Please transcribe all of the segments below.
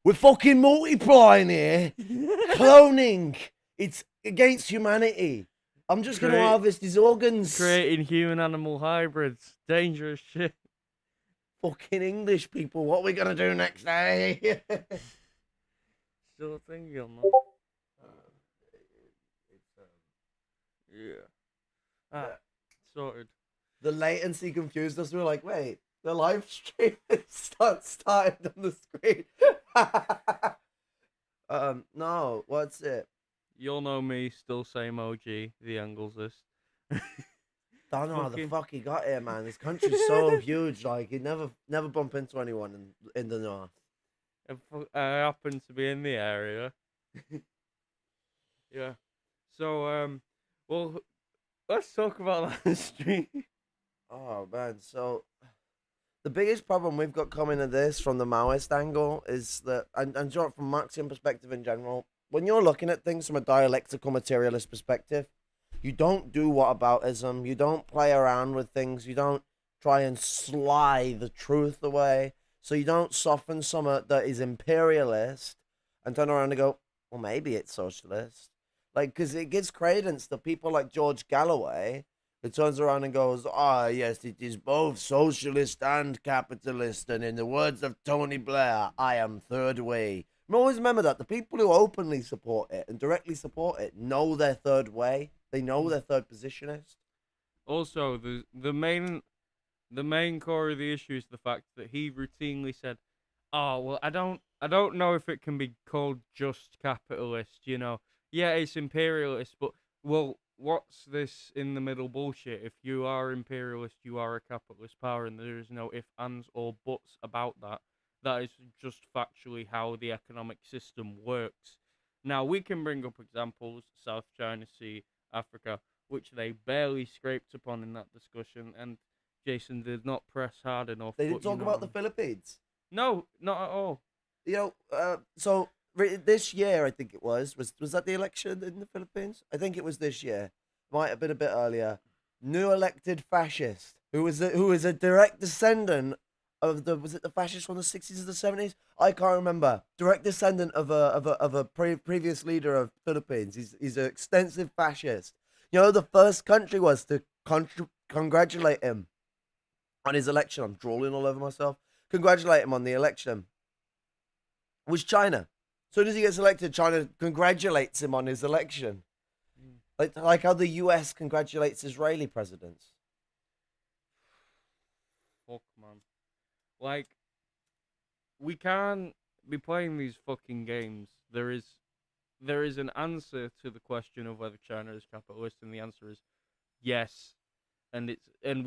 we're fucking multiplying here, cloning. It's against humanity. I'm just gonna harvest his organs. Creating human-animal hybrids, dangerous shit. Fucking English people, what are we gonna do next day? Still a thing, you know. Yeah. Sorted. The latency confused us. We were like, wait, the live stream started on the screen. No, what's it? You'll know me, still same OG, the Anglesist. Don't know how the fuck he got here, man. This country's so huge. Like, he never bump into anyone in the north. I happen to be in the area. Yeah. So, well, let's talk about that stream. Oh, man. So, the biggest problem we've got coming to this from the Maoist angle is that, and from Marxian perspective in general, when you're looking at things from a dialectical materialist perspective, you don't do whataboutism. You don't play around with things. You don't try and sly the truth away. So you don't soften something that is imperialist and turn around and go, well, maybe it's socialist. Like, because it gives credence to people like George Galloway, who turns around and goes, ah, yes, it is both socialist and capitalist. And in the words of Tony Blair, I am third way. Always remember that. The people who openly support it and directly support it know their third way. They know their third positionist. Also, the main core of the issue is the fact that he routinely said, "Oh, well, I don't know if it can be called just capitalist. You know, yeah, it's imperialist, but well, what's this in the middle bullshit? If you are imperialist, you are a capitalist power, and there is no ifs, ands, or buts about that. That is just factually how the economic system works. Now, we can bring up examples: South China Sea, Africa, which they barely scraped upon in that discussion, and Jason did not press hard enough. They didn't talk about the Philippines. No, not at all. You know, so this year, I think it was that the election in the Philippines? I think it was this year. Might have been a bit earlier. New elected fascist who was a direct descendant of was it the fascists from the 60s or the 70s? I can't remember. Direct descendant of a previous leader of Philippines. He's an extensive fascist. You know, the first country was to congratulate him on his election. I'm drooling all over myself. Congratulate him on the election. Was China. As soon as he gets elected, China congratulates him on his election. Like how the US congratulates Israeli presidents. Fuck, man. Like, we can't be playing these fucking games. There is an answer to the question of whether China is capitalist, and the answer is yes. And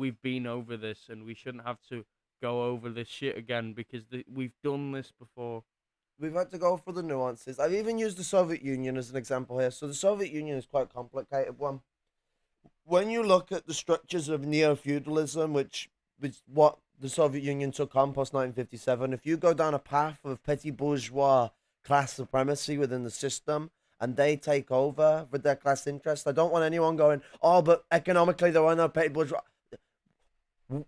we've been over this, and we shouldn't have to go over this shit again because we've done this before. We've had to go for the nuances. I've even used the Soviet Union as an example here. So the Soviet Union is quite a complicated one. When you look at the structures of neo-feudalism, which is what the Soviet Union took on post-1957, if you go down a path of petty bourgeois class supremacy within the system, and they take over with their class interest, I don't want anyone going, oh, but economically there are no petty bourgeois.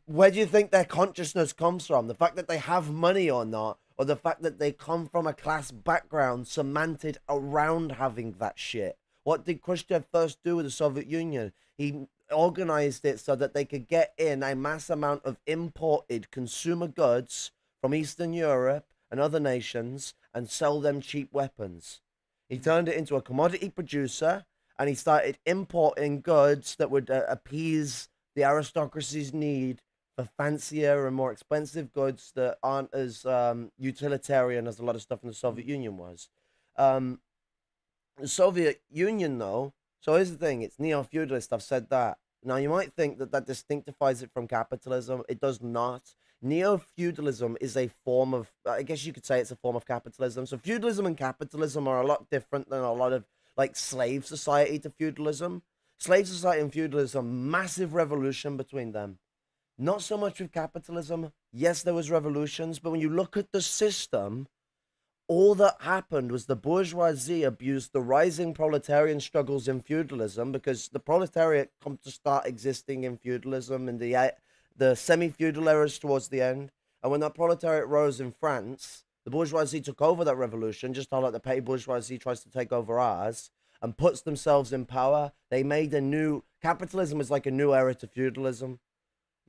Where do you think their consciousness comes from? The fact that they have money or not, or the fact that they come from a class background cemented around having that shit? What did Khrushchev first do with the Soviet Union? He organized it so that they could get in a mass amount of imported consumer goods from Eastern Europe and other nations and sell them cheap weapons. He turned it into a commodity producer, and he started importing goods that would appease the aristocracy's need for fancier and more expensive goods that aren't as utilitarian as a lot of stuff in the Soviet Union was. The Soviet Union, though, so here's the thing, it's neo-feudalist, I've said that. Now, you might think that distinctifies it from capitalism. It does not. Neo-feudalism is a form of, I guess you could say it's a form of capitalism. So feudalism and capitalism are a lot different than a lot of, like, slave society to feudalism. Slave society and feudalism, massive revolution between them. Not so much with capitalism. Yes, there was revolutions, but when you look at the system, all that happened was the bourgeoisie abused the rising proletarian struggles in feudalism, because the proletariat come to start existing in feudalism in the semi-feudal eras towards the end. And when that proletariat rose in France, The bourgeoisie took over that revolution, just how like the petty bourgeoisie tries to take over ours and puts themselves in power. They made a new capitalism is like a new era to feudalism.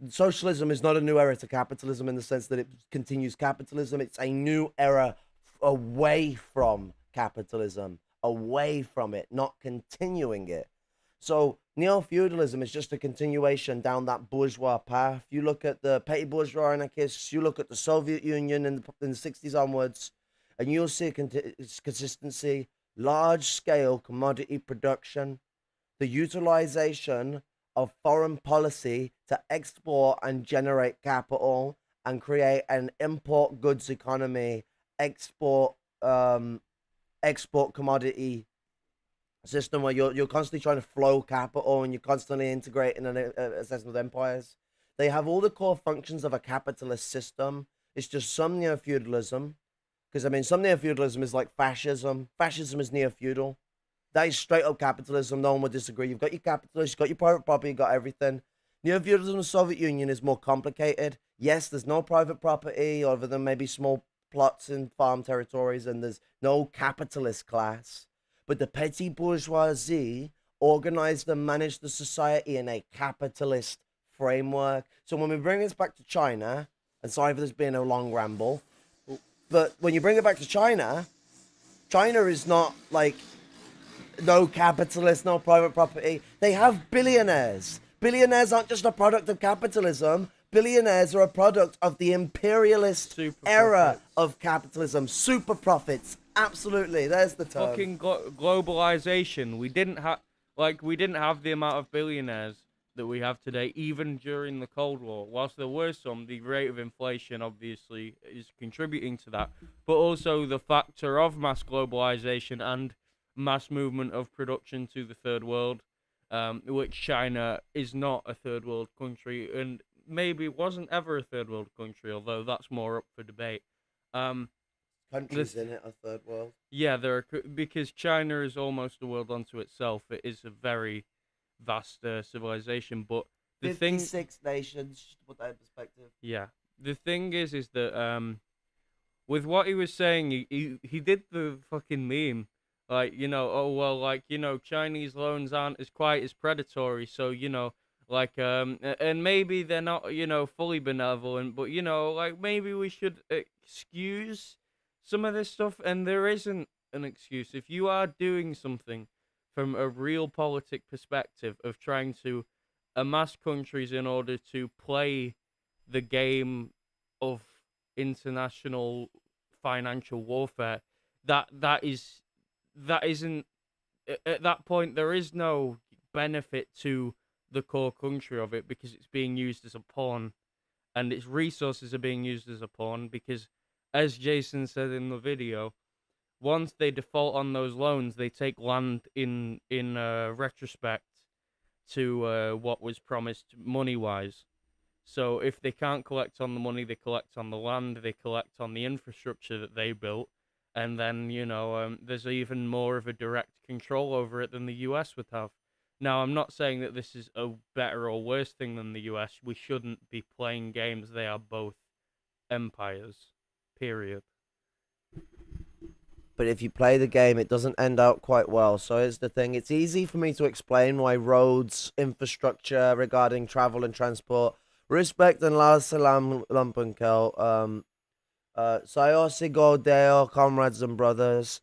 Socialism is not a new era to capitalism in the sense that it continues capitalism. It's a new era away from capitalism, away from it, not continuing it. So neo-feudalism is just a continuation down that bourgeois path. You look at the petty bourgeois anarchists, you look at the Soviet Union in the 60s onwards, and you'll see a consistency, large-scale commodity production, the utilization of foreign policy to export and generate capital and create an import goods economy, export export commodity system where you're constantly trying to flow capital and you're constantly integrating an assessment of empires. They have all the core functions of a capitalist system. It's just some neo feudalism, because I mean, some neo feudalism is like fascism. Fascism is neo feudal. That is straight up capitalism. No one would disagree. You've got your capitalists, you've got your private property, you've got everything. Neo feudalism in the Soviet Union is more complicated. Yes, there's no private property other than maybe small plots in farm territories, and there's no capitalist class. But the petty bourgeoisie organized and managed the society in a capitalist framework. So when we bring this back to China, and sorry for this being a long ramble, but when you bring it back to China, China is not like no capitalist, no private property. They have billionaires. Billionaires aren't just a product of capitalism. Billionaires are a product of the imperialist era of capitalism. Super profits. Absolutely. There's the term. Fucking globalization. We didn't have the amount of billionaires that we have today, even during the Cold War. Whilst there were some, the rate of inflation obviously is contributing to that, but also the factor of mass globalization and mass movement of production to the third world, which China is not a third world country and maybe wasn't ever a third world country, although that's more up for debate. Countries in it a third world. Yeah, because China is almost a world unto itself. It is a very vast civilization, but the 56 nations, just to put that in perspective. Yeah, the thing is that with what he was saying, he did the fucking meme, like, you know, oh well, like, you know, Chinese loans aren't as quite as predatory, so, you know, like and maybe they're not, you know, fully benevolent, but, you know, like, maybe we should excuse some of this stuff. And there isn't an excuse. If you are doing something from a realpolitik perspective of trying to amass countries in order to play the game of international financial warfare, that isn't, at that point there is no benefit to the core country of it, because it's being used as a pawn, and its resources are being used as a pawn, because, as Jason said in the video, once they default on those loans, they take land in retrospect to what was promised money-wise. So if they can't collect on the money, they collect on the land, they collect on the infrastructure that they built, and then, you know, there's even more of a direct control over it than the US would have. Now, I'm not saying that this is a better or worse thing than the US. We shouldn't be playing games. They are both empires. Period. But if you play the game, it doesn't end out quite well. So here's the thing. It's easy for me to explain why roads, infrastructure regarding travel and transport, respect and la salam lumpenkel, sayo sigo deo, comrades and brothers,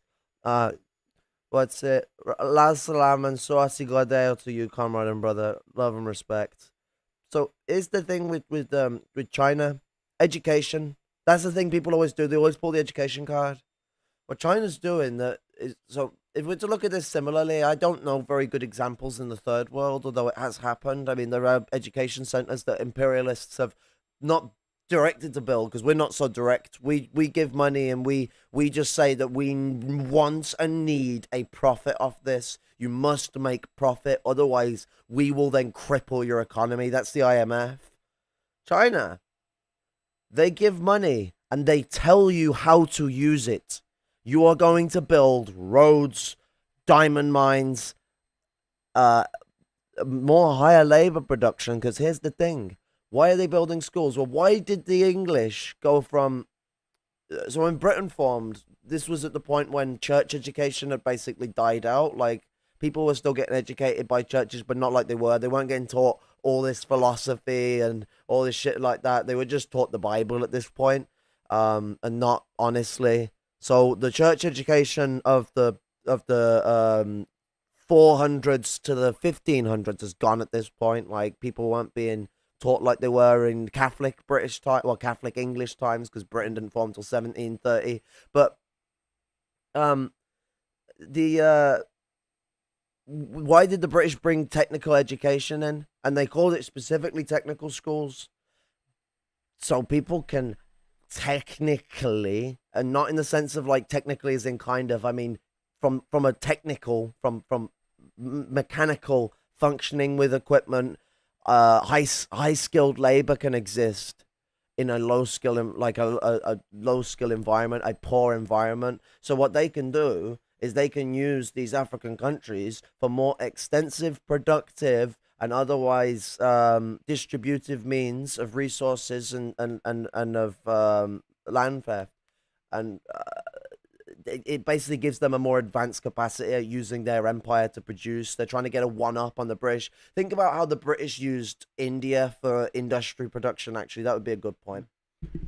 what's it? La salam and so sigo deo to you, comrade and brother. Love and respect. So here's the thing with China. Education. That's the thing people always do. They always pull the education card. What China's doing that is, so if we're to look at this similarly, I don't know very good examples in the third world, although it has happened. I mean, there are education centers that imperialists have not directed to build, because we're not so direct. We give money and we just say that we want and need a profit off this. You must make profit, otherwise we will then cripple your economy. That's the IMF. China, they give money and they tell you how to use it. You are going to build roads, diamond mines, more higher labor production. Because here's the thing. Why are they building schools? Well, why did the English go from so when Britain formed, this was at the point when church education had basically died out. Like people were still getting educated by churches, but not like they were. They weren't getting taught all this philosophy and all this shit like that. They were just taught the Bible at this point, and not honestly. So the church education of the 400s to the 1500s is gone at this point. Like people weren't being taught like they were in Catholic British time, well, Catholic English times, because Britain didn't form until 1730. But um, the why did the British bring technical education in? And they called it specifically technical schools, so people can technically, and not in the sense of like technically as in kind of, I mean from a technical, from mechanical functioning with equipment, high skilled labor can exist in a low skill, like a low skill environment, a poor environment. So what they can do is they can use these African countries for more extensive, productive, and otherwise distributive means of resources and of land theft. And it basically gives them a more advanced capacity at using their empire to produce. They're trying to get a one up on the British. Think about how the British used India for industry production. Actually, that would be a good point.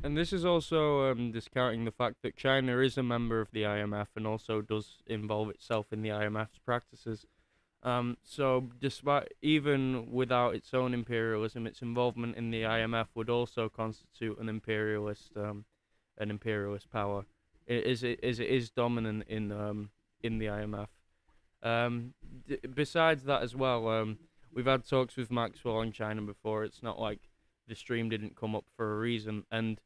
And this is also discounting the fact that China is a member of the IMF and also does involve itself in the IMF's practices. So despite even without its own imperialism, its involvement in the IMF would also constitute an imperialist power. It is dominant in the IMF. Besides that as well, we've had talks with Maxwell on China before. It's not like the stream didn't come up for a reason, and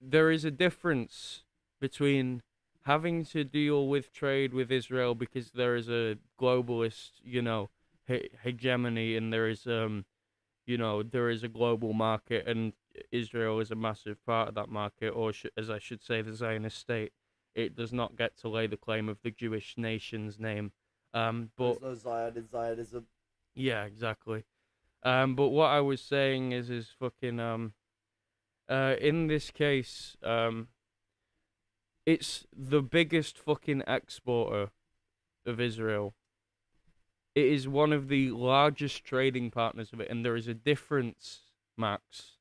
there is a difference between having to deal with trade with Israel because there is a globalist, hegemony, and there is there is a global market, and Israel is a massive part of that market, or as I should say, the Zionist state. It does not get to lay the claim of the Jewish nation's name. But there's no Zionism. yeah, exactly. But what I was saying is fucking in this case, it's the biggest fucking exporter of Israel. It is one of the largest trading partners of it, and there is a difference, Max,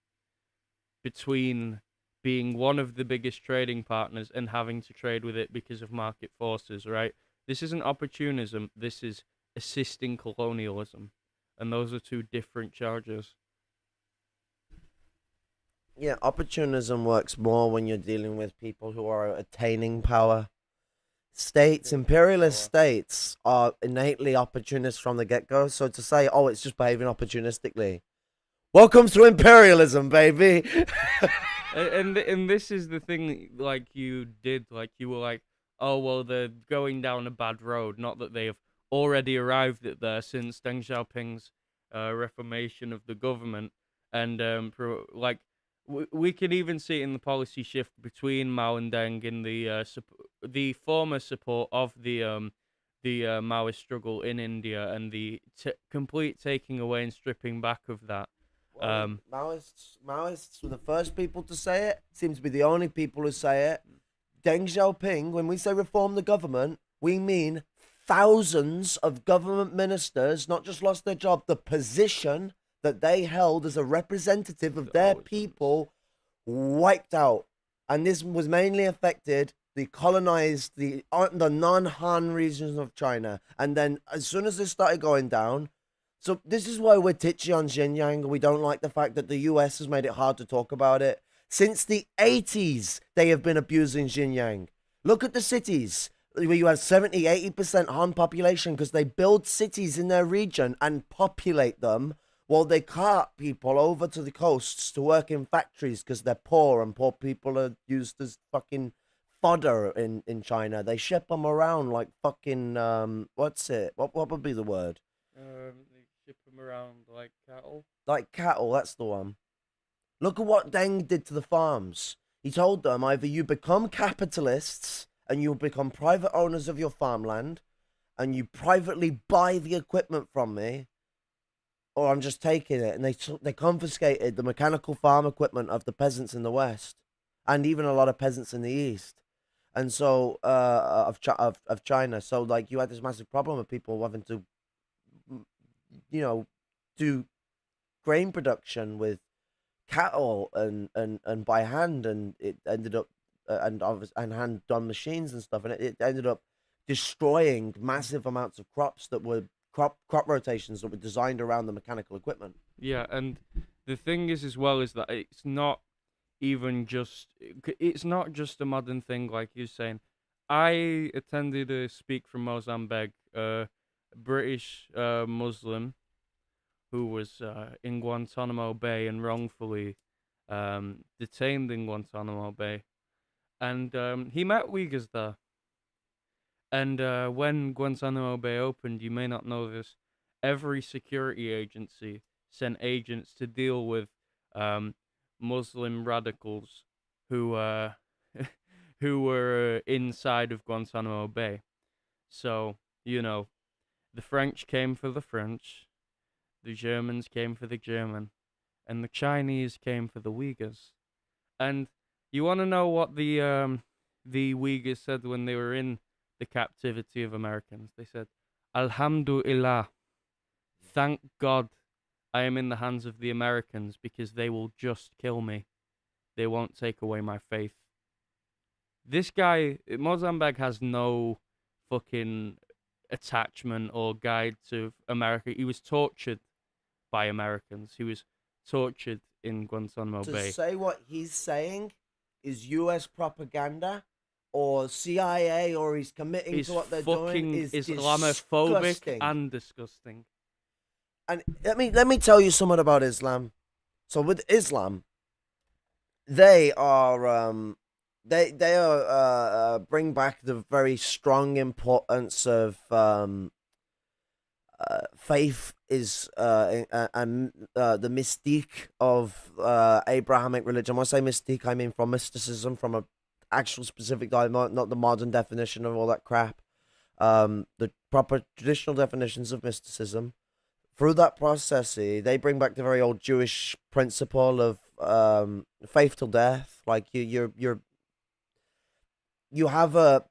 between being one of the biggest trading partners and having to trade with it because of market forces, right? This isn't opportunism, this is assisting colonialism. And those are two different charges. Yeah, opportunism works more when you're dealing with people who are attaining power. States, imperialist states, are innately opportunists from the get go. So to say, oh, it's just behaving opportunistically. Welcome to imperialism, baby. and this is the thing, like you did, like you were like, oh well, they're going down a bad road. Not that they have already arrived at there since Deng Xiaoping's reformation of the government, and we can even see it in the policy shift between Mao and Deng in the former support of the Maoist struggle in India and the complete taking away and stripping back of that. Maoists were the first people to say it. Seem to be the only people who say it. Deng Xiaoping, when we say reform the government, we mean thousands of government ministers not just lost their job, the position that they held as a representative of their people wiped out. And this was mainly affected the colonized, the non-Han regions of China. And then as soon as this started going down, so this is why we're titchy on Xinjiang. We don't like the fact that the US has made it hard to talk about it. Since the 80s, they have been abusing Xinjiang. Look at the cities where you have 70-80% Han population because they build cities in their region and populate them while they cart people over to the coasts to work in factories because they're poor and poor people are used as fucking fodder in China. They ship them around like fucking, what's it? What would be the word? They ship them around like cattle. Like cattle, that's the one. Look at what Deng did to the farms. He told them either you become capitalists and you become private owners of your farmland and you privately buy the equipment from me, or I'm just taking it. And they confiscated the mechanical farm equipment of the peasants in the West. and even a lot of peasants in the east. And so of China. So like you had this massive problem of people having to, mm, do grain production with cattle and by hand, and it ended up and hand done machines and stuff, and it ended up destroying massive amounts of crops that were crop rotations that were designed around the mechanical equipment. Yeah, and the thing is as well is that it's not just a modern thing like you're saying. I attended a speak from Mozambique, a British Muslim who was in Guantanamo Bay and wrongfully detained in Guantanamo Bay, and he met Uyghurs there. And when Guantanamo Bay opened, you may not know this, every security agency sent agents to deal with um, Muslim radicals who who were inside of Guantanamo Bay. So, the French came for the French, the Germans came for the German, and the Chinese came for the Uyghurs. And you want to know what the Uyghurs said when they were in the captivity of Americans? They said, "Alhamdulillah, thank God, I am in the hands of the Americans because they will just kill me. They won't take away my faith." This guy, Mozambique, has no fucking attachment or guide to America. He was tortured by Americans. He was tortured in Guantanamo To Bay. say what he's saying is U.S. propaganda or CIA, or he's committing Is to what they're doing, fucking is Islamophobic disgusting. and disgusting. And let me tell you something about Islam. So with Islam, they are bring back the very strong importance of faith is and the mystique of Abrahamic religion. When I say mystique, I mean from mysticism, from a actual specific dialect, not the modern definition of all that crap. The proper traditional definitions of mysticism. Through that process, they bring back the very old Jewish principle of faith till death. Like you have a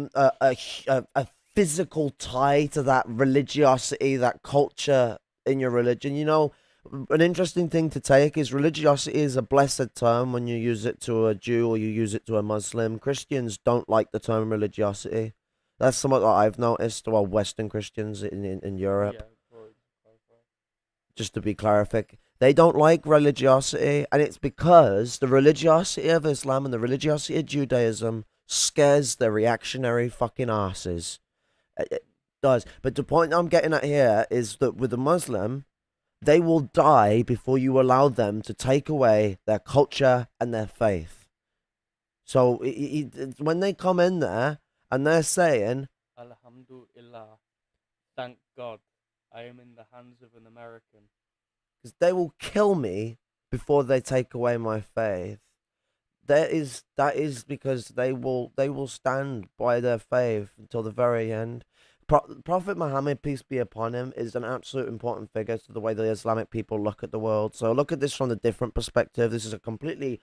a physical tie to that religiosity, that culture in your religion. An interesting thing to take is religiosity is a blessed term when you use it to a Jew or you use it to a Muslim. Christians don't like the term religiosity. That's something that I've noticed. Well, Western Christians in Europe, just to be clarific, they don't like religiosity, and it's because the religiosity of Islam and the religiosity of Judaism scares the reactionary fucking asses. It does. But the point I'm getting at here is that with a Muslim, they will die before you allow them to take away their culture and their faith. So when they come in there and they're saying, Alhamdulillah, thank God, I am in the hands of an American. because they will kill me before they take away my faith. That is because they will stand by their faith until the very end. Prophet Muhammad, peace be upon him, is an absolute important figure to the way the Islamic people look at the world. So look at this from a different perspective. This is a completely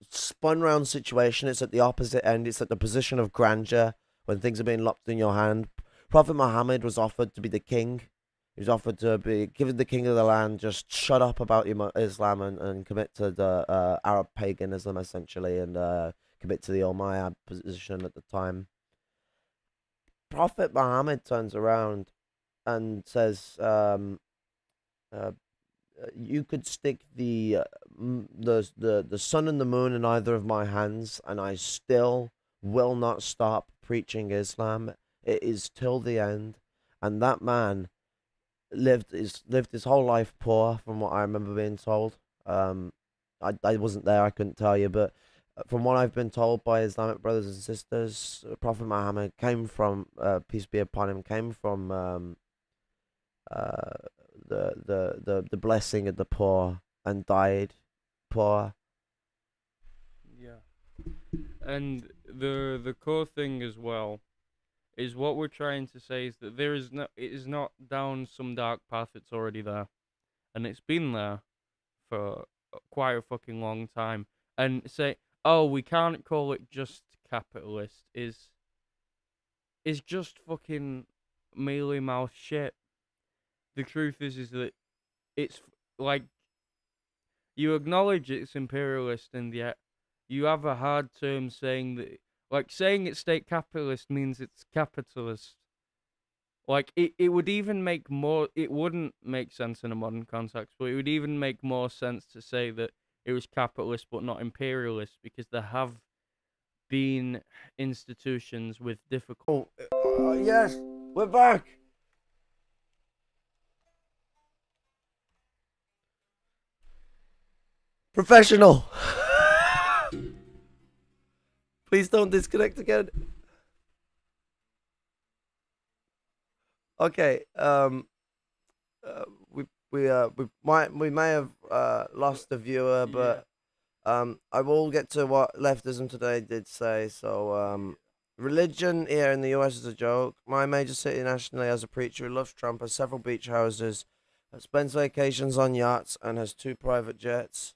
spun round situation. It's at the opposite end. It's at the position of grandeur when things are being locked in your hand. Prophet Muhammad was offered to be the king. He was offered to be given the king of the land. Just shut up about Islam and commit to the Arab paganism essentially, and commit to the Umayyad position at the time. Prophet Muhammad turns around and says, "You could stick the sun and the moon in either of my hands, and I still will not stop preaching Islam. It is till the end." And that man lived his whole life poor, from what I remember being told. I wasn't there, I couldn't tell you, but from what I've been told by Islamic brothers and sisters, Prophet Muhammad came from, peace be upon him, came from uh, the blessing of the poor and died poor. Yeah. And the core thing as well is what we're trying to say is that it is not down some dark path. It's already there, and it's been there for quite a fucking long time. And say, oh, we can't call it just capitalist is just fucking mealy mouth shit. The truth is that it's like you acknowledge it's imperialist, and yet you have a hard term saying that, like saying it's state capitalist means it's capitalist. Like it would even make more. It wouldn't make sense in a modern context, but it would even make more sense to say that it was capitalist but not imperialist, because there have been institutions with difficult. Yes, we're back. Professional. Please don't disconnect again. Okay. We may have lost a viewer, but I will get to what Leftism Today did say. So religion here in the US is a joke. My major city nationally has a preacher who loves Trump, has several beach houses, spends vacations on yachts, and has 2 private jets.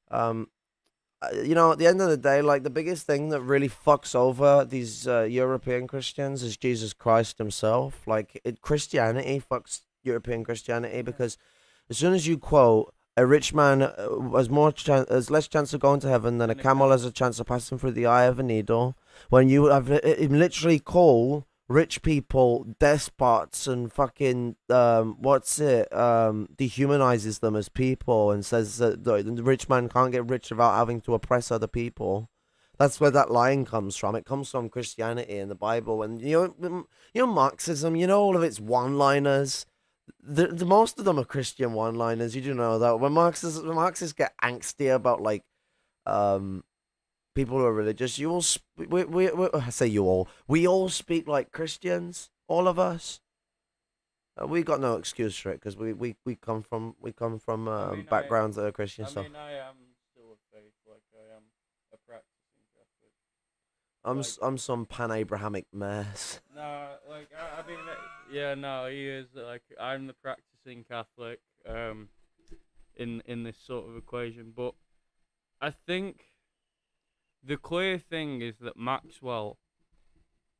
At the end of the day, like the biggest thing that really fucks over these European Christians is Jesus Christ himself. Christianity fucks European Christianity because as soon as you quote a rich man has less chance of going to heaven than a camel has a chance of passing through the eye of a needle, when you have literally call rich people despots and fucking dehumanizes them as people and says that the rich man can't get rich without having to oppress other people. That's where that line comes from. It comes from Christianity and the Bible, and Marxism. All of its one-liners. The most of them are Christian one-liners. You do know that when Marxists get angsty about people who are religious, I say you all. We all speak like Christians, all of us. We got no excuse for it because we come from backgrounds that are Christian. I So mean, I am still of faith, like I am a practicing Catholic. I'm some pan-Abrahamic mess. No, like I mean, yeah, no, he is like I'm the practicing Catholic, in this sort of equation, but I think the clear thing is that Maxwell,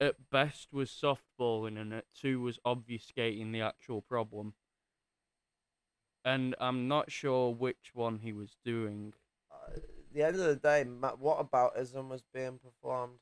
at best, was softballing, and at two was obfuscating the actual problem. And I'm not sure which one he was doing. At the end of the day, whataboutism was being performed.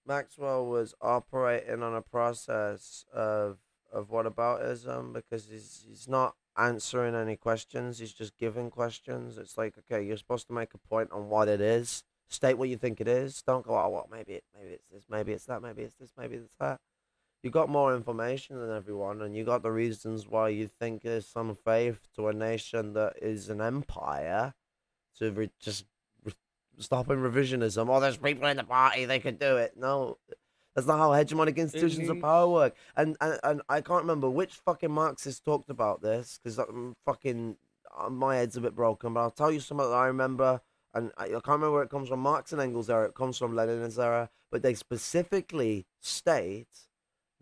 Maxwell was operating on a process of whataboutism because he's not answering any questions. He's just giving questions. It's like, okay, you're supposed to make a point on what it is. State what you think it is. Don't go, oh, well, maybe it's this, maybe it's that, maybe it's this, maybe it's that. You got more information than everyone, and you got the reasons why you think there's some faith to a nation that is an empire to stopping revisionism. Oh, there's people in the party, they could do it. No, that's not how hegemonic institutions of power work. And I can't remember which fucking Marxist talked about this because my head's a bit broken. But I'll tell you something that I remember, and I can't remember where it comes from. Marx and Engels era. It comes from Lenin's era, but they specifically state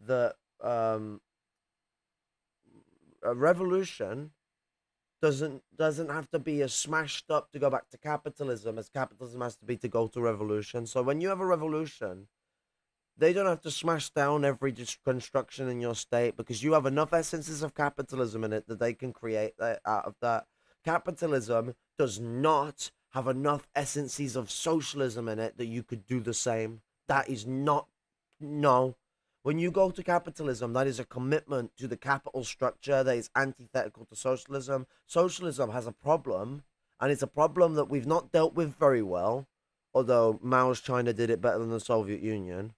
that a revolution doesn't have to be as smashed up to go back to capitalism as capitalism has to be to go to revolution. So when you have a revolution, they don't have to smash down every construction in your state because you have enough essences of capitalism in it that they can create out of that. Capitalism does not have enough essences of socialism in it that you could do the same. That is not, no. When you go to capitalism, that is a commitment to the capital structure that is antithetical to socialism. Socialism has a problem, and it's a problem that we've not dealt with very well, although Mao's China did it better than the Soviet Union,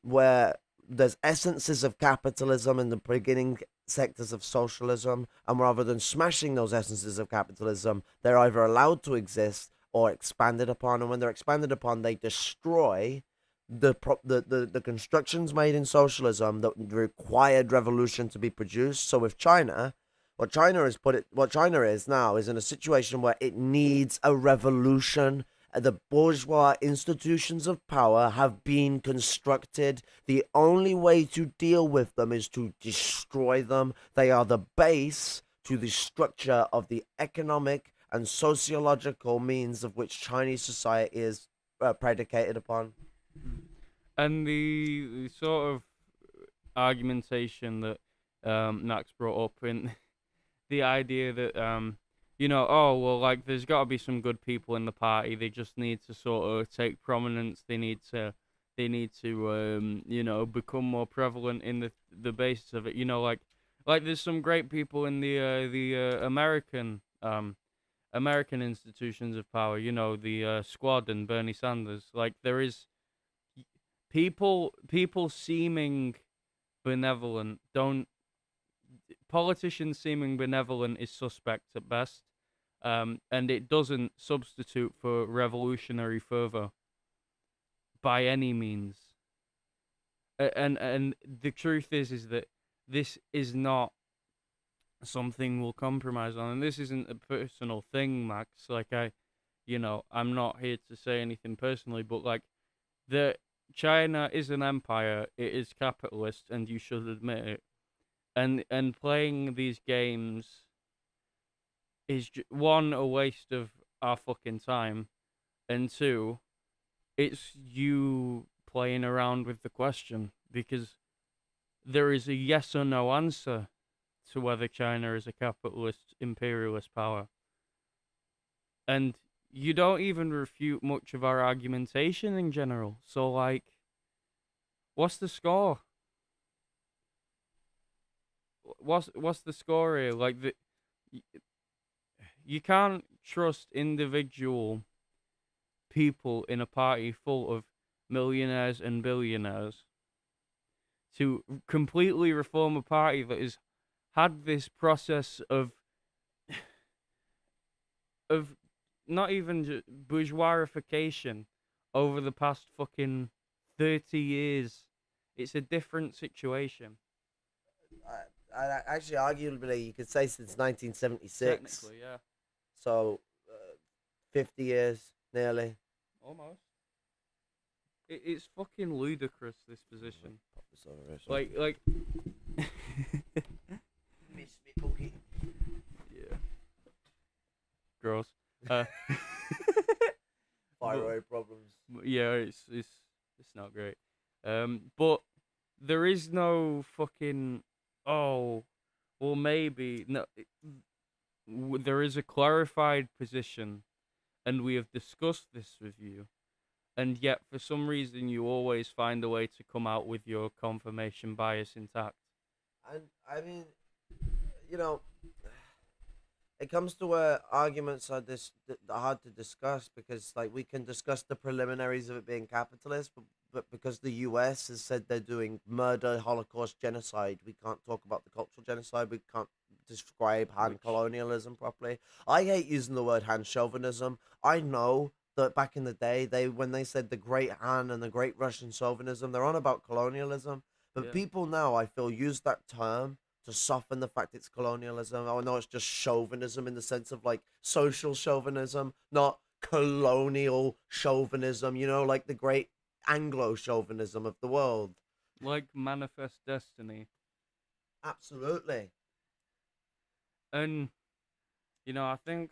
where there's essences of capitalism in the beginning sectors of socialism, and rather than smashing those essences of capitalism, they're either allowed to exist or expanded upon, and when they're expanded upon, they destroy the constructions made in socialism that required revolution to be produced. So with China, what China is now is in a situation where it needs a revolution. The bourgeois institutions of power have been constructed. The only way to deal with them is to destroy them. They are the base to the structure of the economic and sociological means of which Chinese society is predicated upon. And the sort of argumentation that Nax brought up in the idea that oh well, like there's got to be some good people in the party. They just need to sort of take prominence. They need to become more prevalent in the basis of it. Like there's some great people in the American institutions of power. The Squad and Bernie Sanders. Like there is people seeming benevolent don't politicians seeming benevolent is suspect at best, and it doesn't substitute for revolutionary fervor by any means. And the truth is that this is not something we'll compromise on, and this isn't a personal thing, Max. Like I'm not here to say anything personally, but like the China is an empire, it is capitalist, and you should admit it. And playing these games is one, a waste of our fucking time, and two, it's you playing around with the question because there is a yes or no answer to whether China is a capitalist imperialist power, and you don't even refute much of our argumentation in general. So like, what's the score? What's the score here? Like you can't trust individual people in a party full of millionaires and billionaires to completely reform a party that has had this process of not even bourgeoisification over the past fucking 30 years. It's a different situation. Actually, arguably, you could say since 1976. Technically, yeah. So, 50 years, nearly. Almost. It's fucking ludicrous, this position. Pop this over here, Like. Miss me cookie. Yeah. Gross. Thyroid problems. Yeah, it's not great. But there is no fucking. Oh, well, maybe no. There is a clarified position, and we have discussed this with you, and yet for some reason you always find a way to come out with your confirmation bias intact. And I mean, you know, it comes to where arguments are hard to discuss because like we can discuss the preliminaries of it being capitalist, but because the US has said they're doing murder, Holocaust, genocide, we can't talk about the cultural genocide. We can't describe Han colonialism properly. I hate using the word Han chauvinism. I know that back in the day, when they said the Great Han and the Great Russian chauvinism, they're on about colonialism. But Yeah. people now, I feel, use that term to soften the fact it's colonialism. Oh no, it's just chauvinism in the sense of like social chauvinism, not colonial chauvinism. Like the great Anglo chauvinism of the world. Like Manifest Destiny. Absolutely. And, I think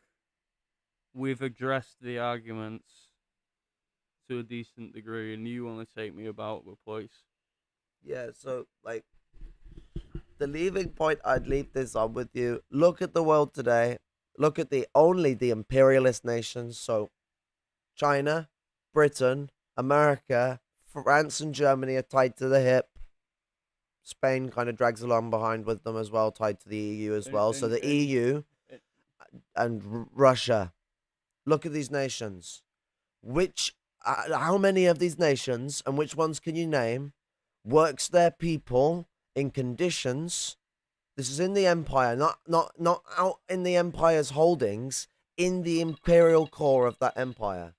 we've addressed the arguments to a decent degree, and you want to take me about the place. Yeah, so, like, the leaving point I'd leave this on with you. Look at the world today. Look at only the imperialist nations. So, China, Britain, America, France, and Germany are tied to the hip. Spain kind of drags along behind with them as well, tied to the EU as well. So the EU and Russia. Look at these nations. How many of these nations, and which ones can you name, works their people in conditions? This is in the empire, not out in the empire's holdings, in the imperial core of that empire.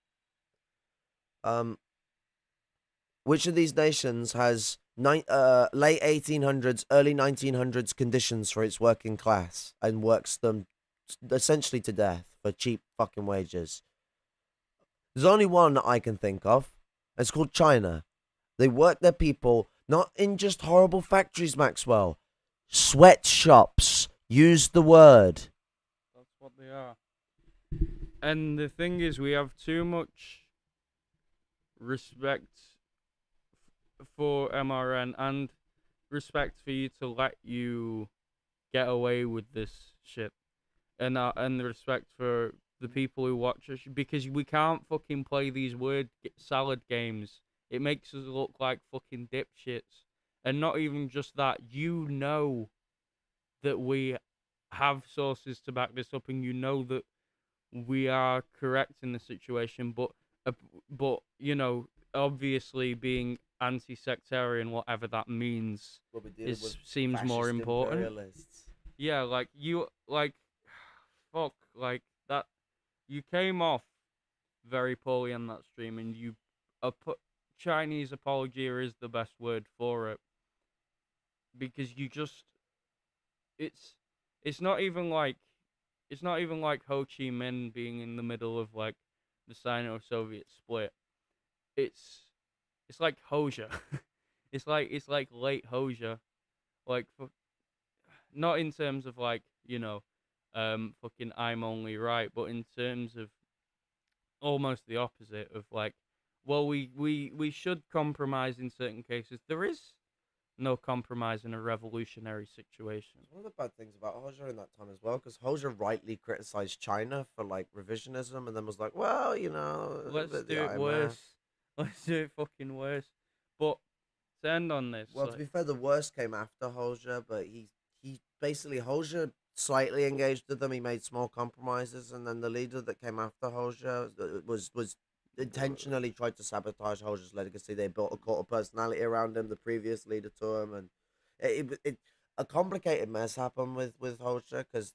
Which of these nations has late 1800s, early 1900s conditions for its working class and works them essentially to death for cheap fucking wages? There's only one that I can think of. It's called China. They work their people not in just horrible factories, Maxwell. Sweatshops. Use the word. That's what they are. And the thing is, we have too much respect for MRN and respect for you to let you get away with this shit, and the respect for the people who watch us, because we can't fucking play these word salad games. It makes us look like fucking dipshits, and not even just that. You know that we have sources to back this up, and you know that we are correct in the situation, uh, but obviously being anti-sectarian, whatever that means, We'll be dealing with is seems more fascist important. imperialists. Yeah, like you, like fuck, like that. You came off very poorly on that stream, and you put Chinese apology is the best word for it, because you just it's it's not even like Ho Chi Minh being in the middle of like the Sino-Soviet split. It's it's like Hoja. It's like late Hoja. Like not in terms of like fucking I'm only right, but in terms of almost the opposite of like, well, we should compromise in certain cases. There is no compromise in a revolutionary situation. One of the bad things about Hoxha in that time as well, because Hoxha rightly criticized China for like revisionism, and then was like, well, Let's the do it IMF. worse. Let's do it fucking worse. But to end on this, Well, to like, be fair, the worst came after Hoxha, but he basically Hoxha slightly engaged with them. He made small compromises, and then the leader that came after Hoxha was intentionally tried to sabotage Hoxha's legacy. They built a cult of personality around him, the previous leader to him, and a complicated mess happened with Hoxha because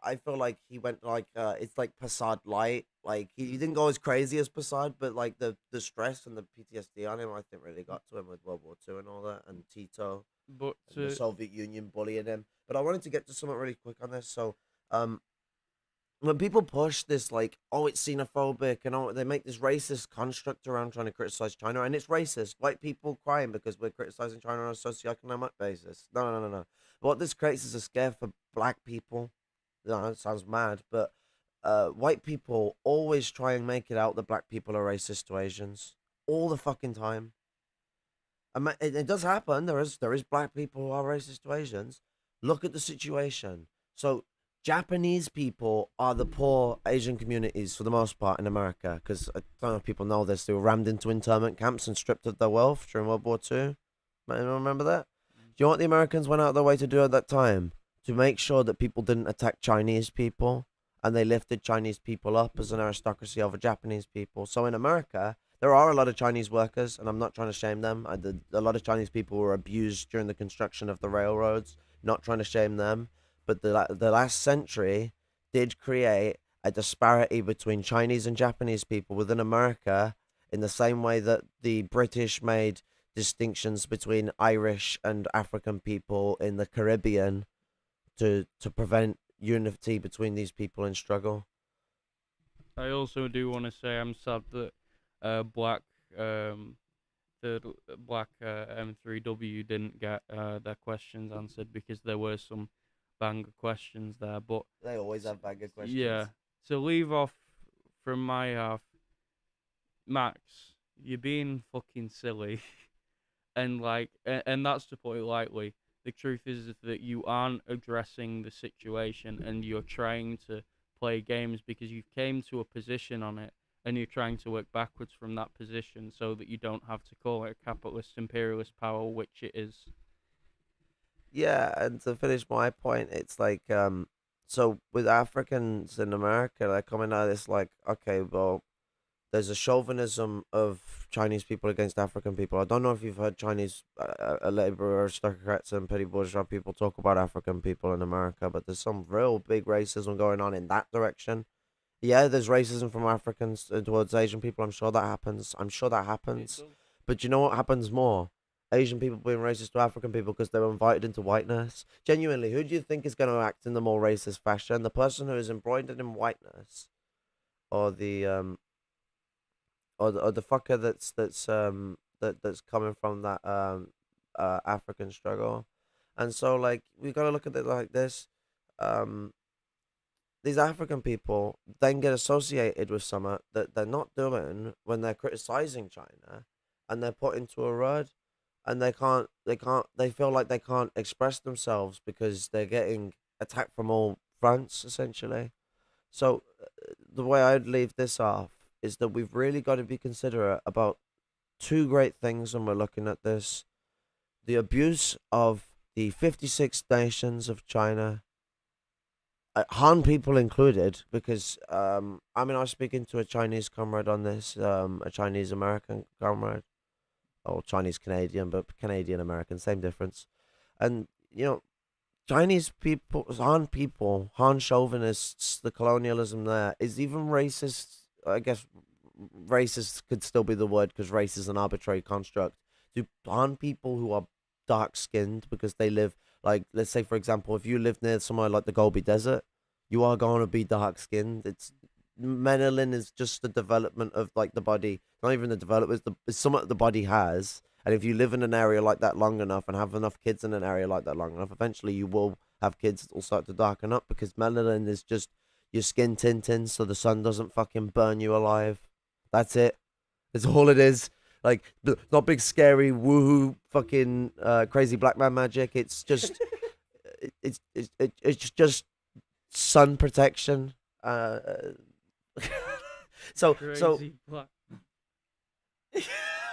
I feel like he went like it's like Passad light. Like he didn't go as crazy as Passad, but like the stress and the PTSD on him, I think really got to him with World War II and all that, and Tito but and the Soviet Union bullying him. But I wanted to get to something really quick on this. So, um, when people push this like, oh, it's xenophobic, and oh, they make this racist construct around trying to criticize China, and it's racist. White people crying because we're criticizing China on a socioeconomic basis. No, no, no, no. What this creates is a scare for black people. No, it sounds mad, but white people always try and make it out that black people are racist to Asians all the fucking time. It does happen. There is black people who are racist to Asians. Look at the situation. So Japanese people are the poor Asian communities for the most part in America, because I don't know if people know this. They were rammed into internment camps and stripped of their wealth during World War II. Might anyone remember that? Do you know what the Americans went out of their way to do at that time? To make sure that people didn't attack Chinese people, and they lifted Chinese people up as an aristocracy over Japanese people. So in America, there are a lot of Chinese workers, and I'm not trying to shame them. A lot of Chinese people were abused during the construction of the railroads. Not trying to shame them, but the last century did create a disparity between Chinese and Japanese people within America, in the same way that the British made distinctions between Irish and African people in the Caribbean to prevent unity between these people in struggle. I also do want to say I'm sad that black the black M3W didn't get their questions answered, because there were some banger questions there. But They always have bigger questions. yeah, to leave off from my half, Max, you're being fucking silly, and and that's to put it lightly. The truth is that you aren't addressing the situation, and you're trying to play games because you've came to a position on it, and you're trying to work backwards from that position so that you don't have to call it a capitalist imperialist power, which it is. Yeah, and to finish my point, it's like so with Africans in America, they're coming at this like, okay, well, there's a chauvinism of Chinese people against African people. I don't know if you've heard Chinese labor aristocrats and petty bourgeois people talk about African people in America, but there's some real big racism going on in that direction. Yeah, there's racism from Africans towards Asian people. I'm sure that happens. I'm sure that It happens. does. But you know what happens more? Asian people being racist to African people because they're invited into whiteness. Genuinely, who do you think is going to act in the more racist fashion? The person who is embroidered in whiteness, or the fucker that's coming from that African struggle? And so like we got to look at it like this. Um, these African people then get associated with something that they're not doing when they're criticizing China, and they're put into a rut, and they feel like they can't express themselves because they're getting attacked from all fronts essentially. So the way I'd leave this off is that we've really got to be considerate about two great things when we're looking at this: the abuse of the 56 nations of China, Han people included, because I mean, I was speaking to a Chinese comrade on this, a Chinese American comrade, or Chinese Canadian, but Canadian American, same difference. And Chinese people, Han chauvinists, the colonialism there is even racist. I guess racist could still be the word because race is an arbitrary construct. To Han people who are dark skinned because they live, like, let's say, for example, if you live near somewhere like the Gobi Desert, you are going to be dark skinned. It's melanin is just the development of like the body, not even the development, it's something that the body has. And if you live in an area like that long enough and have enough kids in an area like that long enough, eventually you will have kids that will start to darken up because melanin is just your skin tinting so the sun doesn't fucking burn you alive. That's it. That's all it is. Like, not big, scary, woohoo, fucking crazy black man magic. It's just, it's just sun protection. So Crazy black.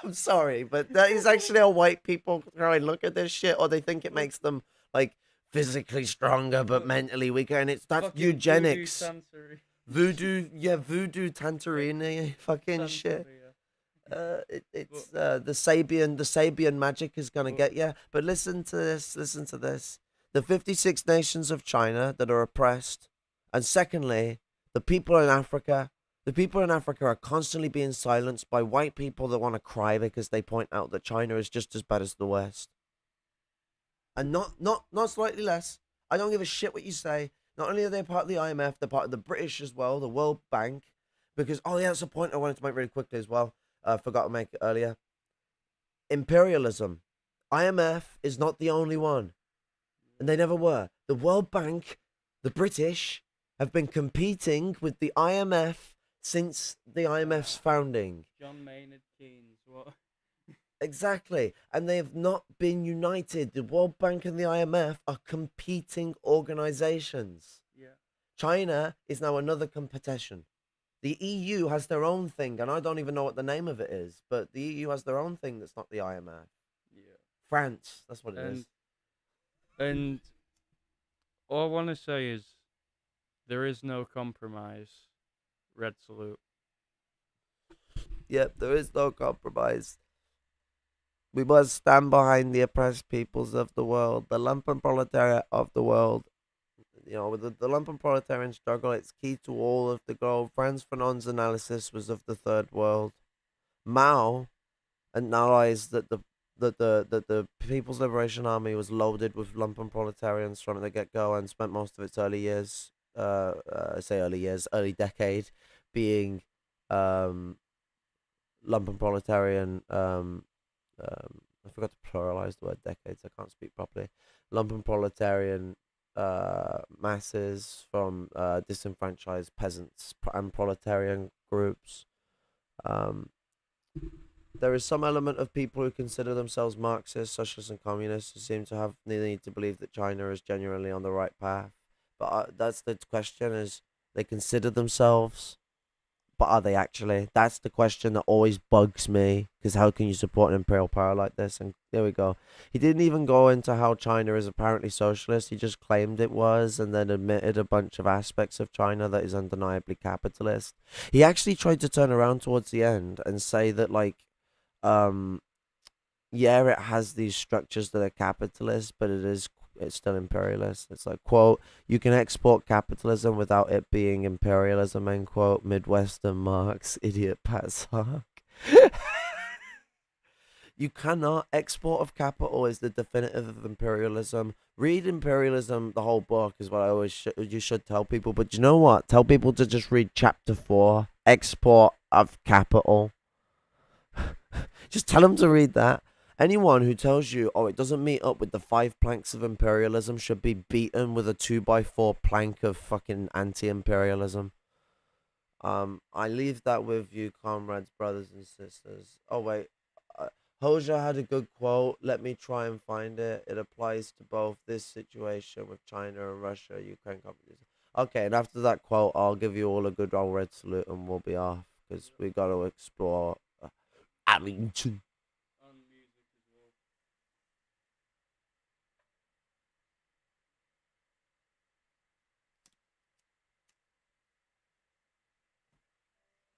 I'm sorry, but that is actually how white people try and look at this shit, or they think it makes them like physically stronger but mentally weaker, and that's Fucking eugenics. Voodoo Voodoo Tantarini, fucking shit. Santeria. It's the Sabian magic is gonna get you. But listen to this. The 56 nations of China that are oppressed, and secondly, the people in Africa. The people in Africa are constantly being silenced by white people that want to cry because they point out that China is just as bad as the West, and not slightly less. I don't give a shit what you say. Not only are they part of the IMF, they're part of the British as well, the World Bank. Because yeah, that's a point I wanted to make really quickly as well. Forgot to make it earlier. Imperialism. IMF is not the only one, and they never were. The World Bank, the British, have been competing with the IMF since the IMF's founding. John Maynard Keynes, what? Exactly. And they have not been united. The World Bank and the IMF are competing organizations. Yeah. China is now another competition. The EU has their own thing, and I don't even know what the name of it is, but the EU has their own thing that's not the IMF. Yeah. France, that's what it is. And all I want to say is there is no compromise. Red salute. Yep, there is no compromise. We must stand behind the oppressed peoples of the world, the lumpen proletariat of the world. With the lumpen proletarian struggle, it's key to all of the goal. Franz Fanon's analysis was of the third world. Mao analyzed that the People's Liberation Army was loaded with lumpen proletarians from the get-go and spent most of its early years, early decade, being lumpen proletarian. I forgot to pluralize the word decades. I can't speak properly. Lumpen proletarian masses from disenfranchised peasants and proletarian groups. There is some element of people who consider themselves Marxists, socialists, and communists who seem to have the need to believe that China is genuinely on the right path. But that's the question: is they consider themselves, but are they actually? That's the question that always bugs me, because how can you support an imperial power like this? And there we go. He didn't even go into how China is apparently socialist. He just claimed it was, and then admitted a bunch of aspects of China that is undeniably capitalist. He actually tried to turn around towards the end and say that, like, yeah, it has these structures that are capitalist, but it's still imperialist. It's like, quote, you can export capitalism without it being imperialism, end quote. Midwestern Marx, idiot Pat Sark. You cannot. Export of capital is the definitive of imperialism. Read Imperialism, the whole book, is what I always you should tell people. But you know what? Tell people to just read chapter 4, Export of Capital. Just tell them to read that. Anyone who tells you, oh, it doesn't meet up with the 5 planks of imperialism should be beaten with a 2x4 plank of fucking anti-imperialism. I leave that with you, comrades, brothers, and sisters. Oh, wait. Uh, Hoja had a good quote. Let me try and find it. It applies to both this situation with China and Russia, Ukraine companies. Okay, and after that quote, I'll give you all a good old red salute and we'll be off because we got to explore Arlington.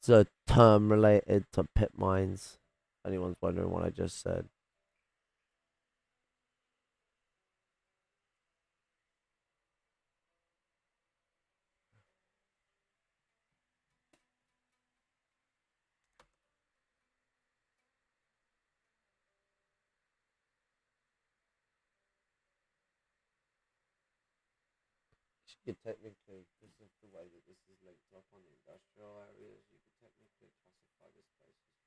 It's a term related to pit mines. Anyone's wondering what I just said. You could technically, because of the way that this is linked up on the industrial areas, you could technically classify this place as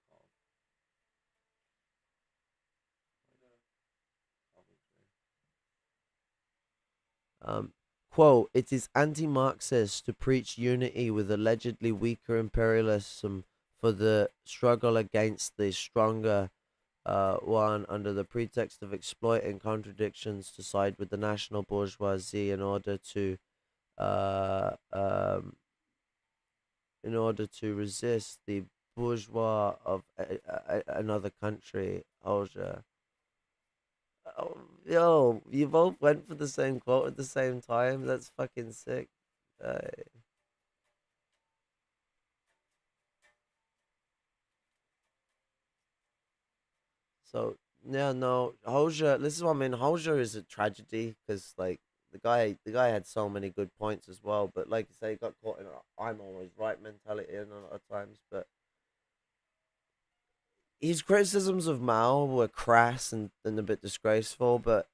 Coventry. Quote, it is anti-Marxist to preach unity with allegedly weaker imperialism for the struggle against the stronger one under the pretext of exploiting contradictions to side with the national bourgeoisie uh, um, in order to resist the bourgeois of another country. Alger. Oh, yo, you both went for the same quote at the same time. That's fucking sick. Uh, so yeah, no, Hoja. This is what I mean. Hoja is a tragedy because like the guy had so many good points as well. But like you say, he got caught in a "I'm always right" mentality a lot of times. But his criticisms of Mao were crass and a bit disgraceful. But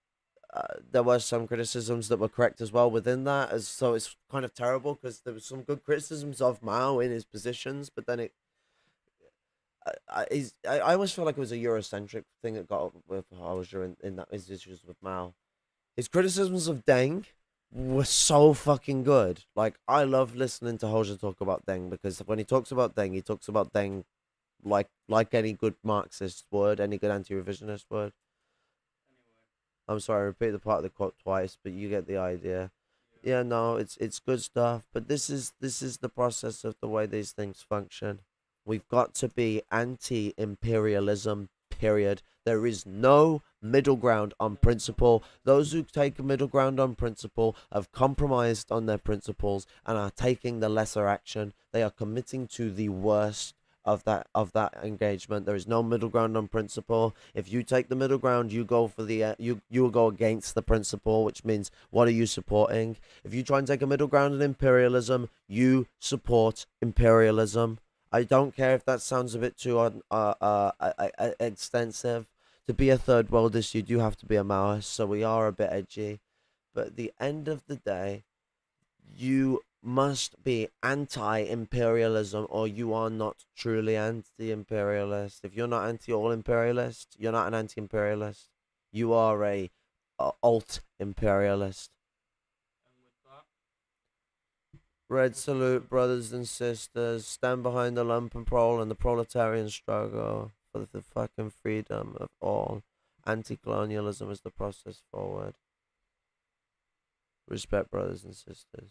there was some criticisms that were correct as well within that. As so, it's kind of terrible because there was some good criticisms of Mao in his positions, but then I always feel like it was a Eurocentric thing that got up with Hoxha in that his issues with Mao. His criticisms of Deng were so fucking good. Like I love listening to Hoxha talk about Deng because when he talks about Deng, he talks about Deng like any good Marxist would, any good anti-revisionist would. I'm sorry, I repeat the part of the quote twice, but you get the idea. Yeah, no, it's good stuff, but this is the process of the way these things function. We've got to be anti-imperialism. Period. There is no middle ground on principle. Those who take a middle ground on principle have compromised on their principles and are taking the lesser action. They are committing to the worst of that engagement. There is no middle ground on principle. If you take the middle ground, you go for the you will go against the principle, which means what are you supporting? If you try and take a middle ground in imperialism, you support imperialism. I don't care if that sounds a bit too extensive. To be a third worldist, you do have to be a Maoist, so we are a bit edgy. But at the end of the day, you must be anti-imperialism or you are not truly anti-imperialist. If you're not anti-all imperialist, you're not an anti-imperialist. You are a alt-imperialist. Red salute, brothers and sisters. Stand behind the lumpen prole and the proletarian struggle for the fucking freedom of all. Anti-colonialism is the process forward. Respect, brothers and sisters.